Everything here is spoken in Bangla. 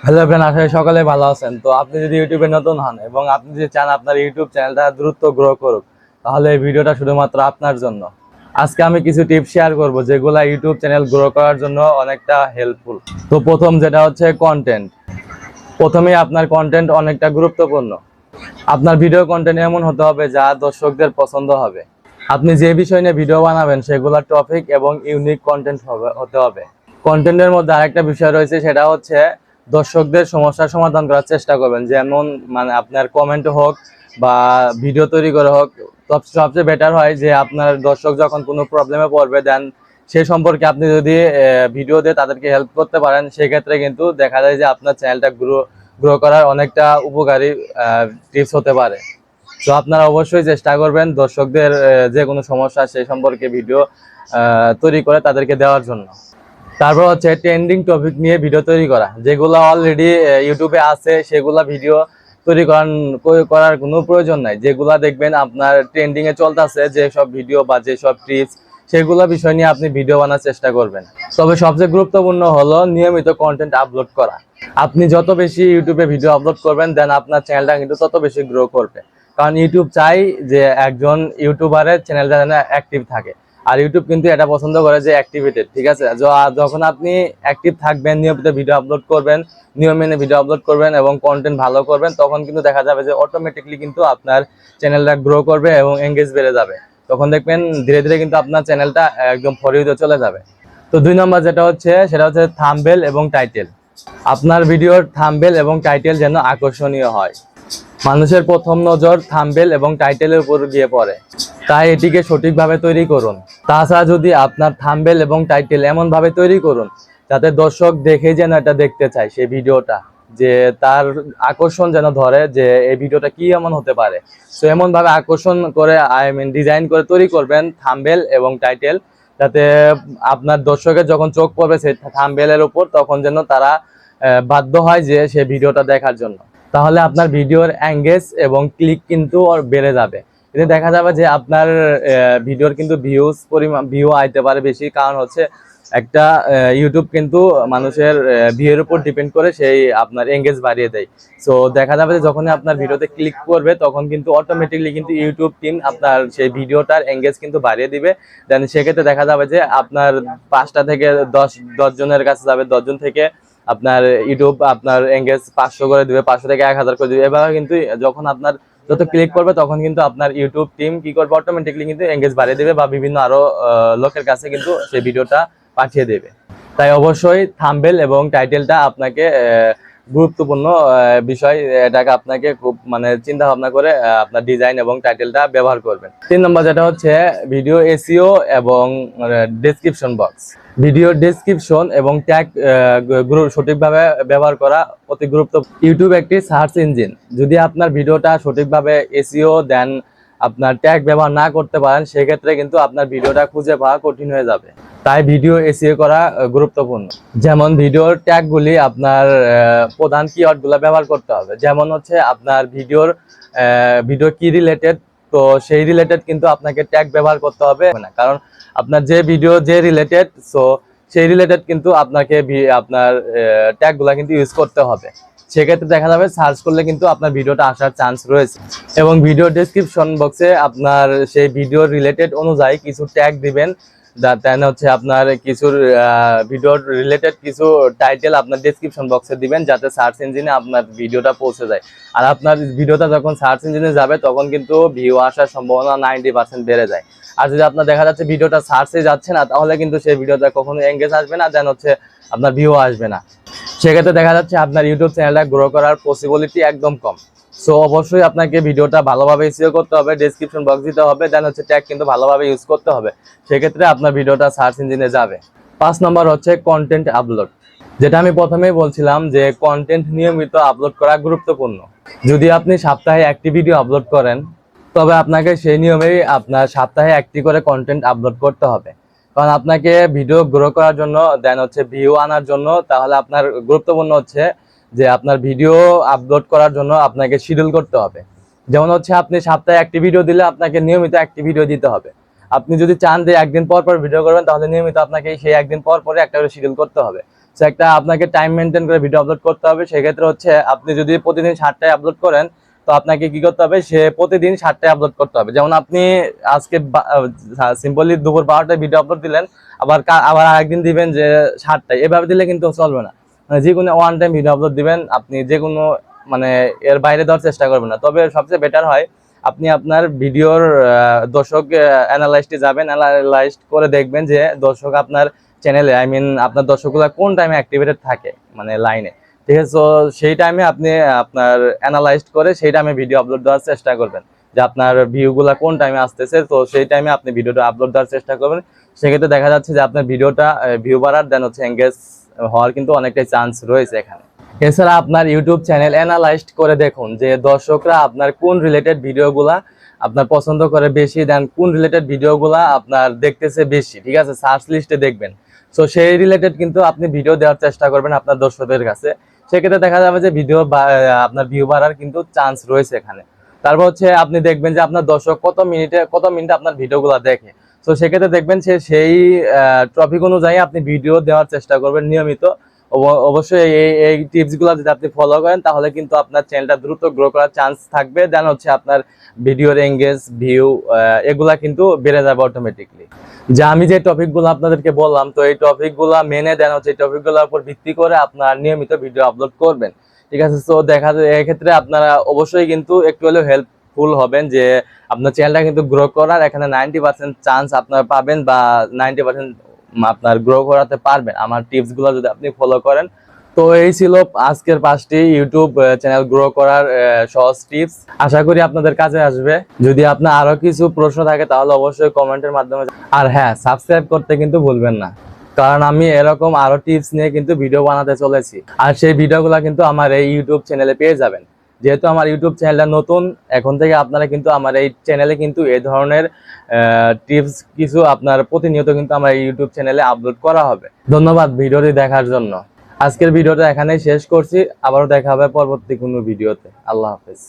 হ্যালো এভরিওয়ান, আশা করি সকলে ভালো আছেন। তো আপনি যদি ইউটিউবে নতুন হন এবং আপনি যদি চান আপনার ইউটিউব চ্যানেলটা দ্রুত গ্রো করুক, তাহলে এই ভিডিওটা শুধুমাত্র আপনার জন্য। আজকে আমি কিছু টিপস শেয়ার করব যেগুলো ইউটিউব চ্যানেল গ্রো করার জন্য অনেকটা হেল্পফুল। তো প্রথম যেটা হচ্ছে কন্টেন্ট। প্রথমেই আপনার কন্টেন্ট অনেকটা গুরুত্বপূর্ণ। আপনার ভিডিও কন্টেন্ট এমন হতে হবে যা দর্শকদের পছন্দ হবে। আপনি যে বিষয় নিয়ে ভিডিও বানাবেন সেগুলোর টপিক এবং ইউনিক কন্টেন্ট হতে হবে। কন্টেন্টের মধ্যে আরেকটা বিষয় রয়েছে, সেটা হচ্ছে দর্শকদের সমস্যার সমাধান করার চেষ্টা করবেন। যেমন মানে আপনার কমেন্ট হোক বা ভিডিও তৈরি করে হোক, সবচেয়ে বেটার হয় যে আপনার দর্শক যখন কোনো প্রবলেমে পড়বে দেন সেই সম্পর্কে আপনি যদি ভিডিও দিয়ে তাদেরকে হেল্প করতে পারেন, সেক্ষেত্রে কিন্তু দেখা যায় যে আপনার চ্যানেলটা গ্রো করার অনেকটা উপকারী টিপস হতে পারে। তো আপনারা অবশ্যই চেষ্টা করবেন দর্শকদের যে কোনো সমস্যা সেই সম্পর্কে ভিডিও তৈরি করে তাদেরকে দেওয়ার জন্য। তারপর হচ্ছে ট্রেন্ডিং টপিক নিয়ে ভিডিও তৈরি করা, যেগুলো অলরেডি ইউটিউবে আছে সেগুলা ভিডিও তৈরি করার কোনো প্রয়োজন নাই। যেগুলা দেখবেন আপনার ট্রেন্ডিং এ চলতেছে, যেসব ভিডিও বা যেসব টিপস, সেগুলো বিষয় নিয়ে আপনি ভিডিও বানার চেষ্টা করবেন। তবে সবচেয়ে গুরুত্বপূর্ণ হলো নিয়মিত কন্টেন্ট আপলোড করা। আপনি যত বেশি ইউটিউবে ভিডিও আপলোড করবেন দেন আপনার চ্যানেলটা কিন্তু তত বেশি গ্রো করবে। কারণ ইউটিউব চাই যে একজন ইউটিউবারের চ্যানেলটা যেন অ্যাক্টিভ থাকে। আর ইউটিউব কিন্তু এটা পছন্দ করে যে অ্যাক্টিভেটেড, ঠিক আছে। যখন আপনি অ্যাক্টিভ থাকবেন, নিয়মিত ভিডিও আপলোড করবেন, নিয়ম মেনে ভিডিও আপলোড করবেন এবং কন্টেন্ট ভালো করবেন, তখন কিন্তু দেখা যাবে যে অটোমেটিকলি কিন্তু আপনার চ্যানেলটা গ্রো করবে এবং এঙ্গেজ বেড়ে যাবে। তখন দেখবেন ধীরে ধীরে কিন্তু আপনার চ্যানেলটা একদম ফর ইউতে চলে যাবে। তো 2 নম্বর যেটা হচ্ছে সেটা হচ্ছে থাম্বনেল এবং টাইটেল। আপনার ভিডিওর থাম্বনেল এবং টাইটেল যেন আকর্ষণীয় হয়। মানুষের প্রথম নজর থাম্বনেল এবং টাইটেলের উপর গিয়ে পড়ে, তাই এটিকে সঠিকভাবে তৈরি করুন। তাছাড়া যদি আপনার থাম্বনেল এবং টাইটেল এমনভাবে তৈরি করুন যাতে দর্শক দেখেই যেন এটা দেখতে চায়, সেই ভিডিওটা যে তার আকর্ষণ যেন ধরে যে এই ভিডিওটা কি এমন হতে পারে। তো এমনভাবে আকর্ষণ করে ডিজাইন করে তৈরি করবেন থাম্বনেল এবং টাইটেল, যাতে আপনার দর্শকের যখন চোখ পড়বে সেই থাম্বনেলের উপর, তখন যেন তারা বাধ্য হয় যে সে ভিডিওটা দেখার জন্য। তাহলে আপনার ভিডিওর এঙ্গেজ এবং ক্লিক কিন্তু বেড়ে যাবে। এতে দেখা যাবে যে আপনার ভিডিওর কিন্তু ভিউ আইতে পারে বেশি। কারণ হচ্ছে একটা ইউটিউব কিন্তু মানুষের ভিউর উপর ডিপেন্ড করে সেই আপনার এঙ্গেজ বাড়িয়ে দেয়। সো দেখা যাবে যে যখনই আপনার ভিডিওতে ক্লিক করবে তখন কিন্তু অটোমেটিকলি কিন্তু ইউটিউব টিম আপনার সেই ভিডিওটার এঙ্গেজ কিন্তু বাড়িয়ে দিবে। দেন সেক্ষেত্রে দেখা যাবে যে আপনার 5টা থেকে 10 জনের কাছে যাবে, 10 জন থেকে আপনার ইউটিউব আপনার এঙ্গেজ 500 করে দিবে, 500 থেকে 1000 করে দিবে। এভাবে কিন্তু যখন আপনার যত ক্লিক করবে তখন কিন্তু আপনার ইউটিউব টিম কি করবে, অটোমেটিকলি কিন্তু এঙ্গেজ বাড়িয়ে দেবে বা বিভিন্ন আরো লোকের কাছে কিন্তু সেই ভিডিওটা পাঠিয়ে দেবে। তাই অবশ্যই থাম্বনেল এবং টাইটেলটা আপনাকে গুরুত্বপূর্ণ বিষয়, এটাকে আপনাকে খুব মানে চিন্তা ভাবনা করে আপনার ডিজাইন এবং টাইটেলটা ব্যবহার করবেন। 3 নম্বর যেটা হচ্ছে ভিডিও এসইও এবং ডেসক্রিপশন বক্স। ভিডিও ডেসক্রিপশন এবং ট্যাগ সঠিকভাবে ব্যবহার করা অতি গুরুত্বপূর্ণ। ইউটিউব একটি সার্চ ইঞ্জিন, যদি আপনার ভিডিওটা সঠিকভাবে এসইও দেন আপনার ট্যাগ ব্যবহার না করতে পারেন, সেক্ষেত্রে কিন্তু আপনার ভিডিওটা খুঁজে পাওয়া কঠিন হয়ে যাবে। তাই ভিডিও এসইও করা গুরুত্বপূর্ণ। যেমন ভিডিওর ট্যাগগুলি আপনার প্রধান কিওয়ার্ডগুলো ব্যবহার করতে হবে। যেমন হচ্ছে আপনার ভিডিও কি রিলেটেড, তো সেই রিলেটেড কিন্তু আপনাকে ট্যাগ ব্যবহার করতে হবে না। কারণ আপনার যে ভিডিও যে রিলেটেড, সো সেই রিলেটেড কিন্তু আপনাকে আপনার ট্যাগগুলো কিন্তু ইউজ করতে হবে। সেক্ষেত্রে দেখা যাবে সার্চ করলে কিন্তু আপনার ভিডিওটা আসার চান্স রয়েছে। এবং ভিডিও ডেসক্রিপশন বক্সে আপনার সেই ভিডিও রিলেটেড অনুযায়ী কিছু ট্যাগ দিবেন। দেন হচ্ছে আপনার কিছু ভিডিওর রিলেটেড কিছু টাইটেল আপনার ডেসক্রিপশন বক্সে দিবেন, যাতে সার্চ ইঞ্জিনে আপনার ভিডিওটা পৌঁছে যায়। আর আপনার ভিডিওটা যখন সার্চ ইঞ্জিনে যাবে তখন কিন্তু ভিউ আসার সম্ভাবনা 90% বেড়ে যায়। আর যদি আপনার দেখা যাচ্ছে ভিডিওটা সার্চে যাচ্ছে না, তাহলে কিন্তু সেই ভিডিওটা কখনো এঙ্গেজ আসবে না, দেন হচ্ছে আপনার ভিউ আসবে না। সেক্ষেত্রে দেখা যাচ্ছে আপনার ইউটিউব চ্যানেলটা গ্রো করার পসিবিলিটি একদম কম। সো অবশ্যই আপনাকে ভিডিওটা ভালোভাবে এসইও করতে হবে, ডেসক্রিপশন বক্স দিতে হবে, দেন হচ্ছে ট্যাগ কিন্তু ভালোভাবে ইউজ করতে হবে। সেক্ষেত্রে আপনার ভিডিওটা সার্চ ইঞ্জিনে যাবে। 5 নম্বর হচ্ছে কন্টেন্ট আপলোড। যেটা আমি প্রথমেই বলছিলাম যে কন্টেন্ট নিয়মিত আপলোড করা গুরুত্বপূর্ণ। যদি আপনি সপ্তাহে একটি ভিডিও আপলোড করেন, তবে আপনাকে সেই নিয়মেই আপনার সপ্তাহে একটি করে কন্টেন্ট আপলোড করতে হবে। কারণ আপনাকে ভিডিও গ্রো করার জন্য, দেন হচ্ছে ভিউ আনার জন্য, তাহলে আপনার গুরুত্বপূর্ণ হচ্ছে যে আপনার ভিডিও আপলোড করার জন্য আপনাকে শিডিউল করতে হবে। যেমন হচ্ছে আপনি সপ্তাহে একটি ভিডিও দিলে আপনাকে নিয়মিত একটি ভিডিও দিতে হবে। আপনি যদি চান যে একদিন পর পর ভিডিও করবেন, তাহলে নিয়মিত আপনাকে সেই একদিন পর পরে একটা করে শিডিউল করতে হবে। তো একটা আপনাকে টাইম মেনটেন করে ভিডিও আপলোড করতে হবে। সেক্ষেত্রে হচ্ছে আপনি যদি প্রতিদিন 7টায় আপলোড করেন, তো আপনাকে কি করতে হবে, সে প্রতিদিন 7টায় আপলোড করতে হবে। যেমন আপনি আজকে সিম্পলি দুপুর 12টায় ভিডিও আপলোড দিলেন, আবার আরেকদিন দিবেন যে 7টায়, এভাবে দিলে কিন্তু চলবে না। মানে যে কোনো ওয়ান টাইম ভিডিও আপলোড দিবেন, আপনি যে কোনো মানে এর বাইরে দেওয়ার চেষ্টা করবেন না। তবে সবচেয়ে বেটার হয় আপনি আপনার ভিডিওর দর্শক অ্যানালাইজে যাবেন, অ্যানালাইজ করে দেখবেন যে দর্শক আপনার চ্যানেলে, আই মিন আপনার দর্শকগুলো কোন টাইমে অ্যাক্টিভেটেড থাকে মানে লাইনে, ঠিক আছে। তো সেই টাইমে আপনি আপনার অ্যানালাইজ করে সেই টাইমে ভিডিও আপলোড দেওয়ার চেষ্টা করবেন, যে আপনার ভিউগুলো কোন টাইমে আসতেছে, তো সেই টাইমে আপনি ভিডিওটা আপলোড দেওয়ার চেষ্টা করবেন। সেক্ষেত্রে দেখা যাচ্ছে যে আপনার ভিডিওটা ভিউ বাড়ার দেন হচ্ছে এঙ্গেজ হওয়ার কিন্তু অনেকটাই চান্স রয়েছে এখানে। এছাড়া আপনার ইউটিউব চ্যানেল অ্যানালাইজ করে দেখুন যে দর্শকরা আপনার কোন রিলেটেড ভিডিওগুলা আপনার পছন্দ করে বেশি, দেন কোন রিলেটেড ভিডিওগুলা আপনার দেখতেছে বেশি, ঠিক আছে। সার্চ লিস্টে দেখবেন, তো সেই রিলেটেড কিন্তু আপনি ভিডিও দেওয়ার চেষ্টা করবেন আপনার দর্শকদের কাছে। সেক্ষেত্রে দেখা যাবে যে ভিডিও আপনার ভিউ বাড়ার কিন্তু চান্স রয়েছে এখানে। তারপর হচ্ছে আপনি দেখবেন যে আপনার দর্শক কত মিনিটে আপনার ভিডিওগুলো দেখে। তো সেক্ষেত্রে দেখবেন সেই টপিক অনুযায়ী আপনি ভিডিও দেওয়ার চেষ্টা করবেন নিয়মিত। অবশ্যই এই টিপসগুলো যদি আপনি ফলো করেন, তাহলে কিন্তু আপনার চ্যানেলটা দ্রুত গ্রো করার চান্স থাকবে। দেন হচ্ছে আপনার ভিডিওর এঙ্গেজ ভিউ এগুলা কিন্তু বেড়ে যাবে অটোমেটিকলি। যে আমি যে টপিকগুলো আপনাদেরকে বললাম, তো এই টপিকগুলো মেনে দেন হচ্ছে এই টপিকগুলোর উপর ভিত্তি করে আপনার নিয়মিত ভিডিও আপলোড করবেন, ঠিক আছে। তো দেখা যায় এক্ষেত্রে আপনারা অবশ্যই কিন্তু একটু হলেও হেল্পফুল হবেন, যে আপনার চ্যানেলটা কিন্তু গ্রো করার এখানে 90% চান্স আপনারা পাবেন, বা 90% আপনার গ্রো করাতে পারবেন আমার টিপসগুলো যদি আপনি ফলো করেন। তো এই ছিল আজকের 5টি ইউটিউব চ্যানেল গ্রো করার সহজ টিপস। আশা করি আপনাদের কাজে আসবে। যদি আপনার আরো কিছু প্রশ্ন থাকে তাহলে অবশ্যই কমেন্টের মাধ্যমে, আর হ্যাঁ, সাবস্ক্রাইব করতে কিন্তু ভুলবেন না, কারণ আমি এরকম আরো টিপস নিয়ে কিন্তু ভিডিও বানাতে চলেছি। আর সেই ভিডিওগুলো কিন্তু আমার এই ইউটিউব চ্যানেলে পেয়ে যাবেন। যেহেতু আমার ইউটিউব চ্যানেলটা নতুন, এখন থেকে আপনারা কিন্তু আমার এই চ্যানেলে কিন্তু এই ধরনের টিপস কিছু আপনার প্রতিনিয়ত কিন্তু আমার এই ইউটিউব চ্যানেলে আপলোড করা হবে। ধন্যবাদ ভিডিওটি দেখার জন্য। আজকের ভিডিওটা এখানেই শেষ করছি, আবারও দেখা হবে পরবর্তী কোনো ভিডিওতে। আল্লাহ হাফেজ।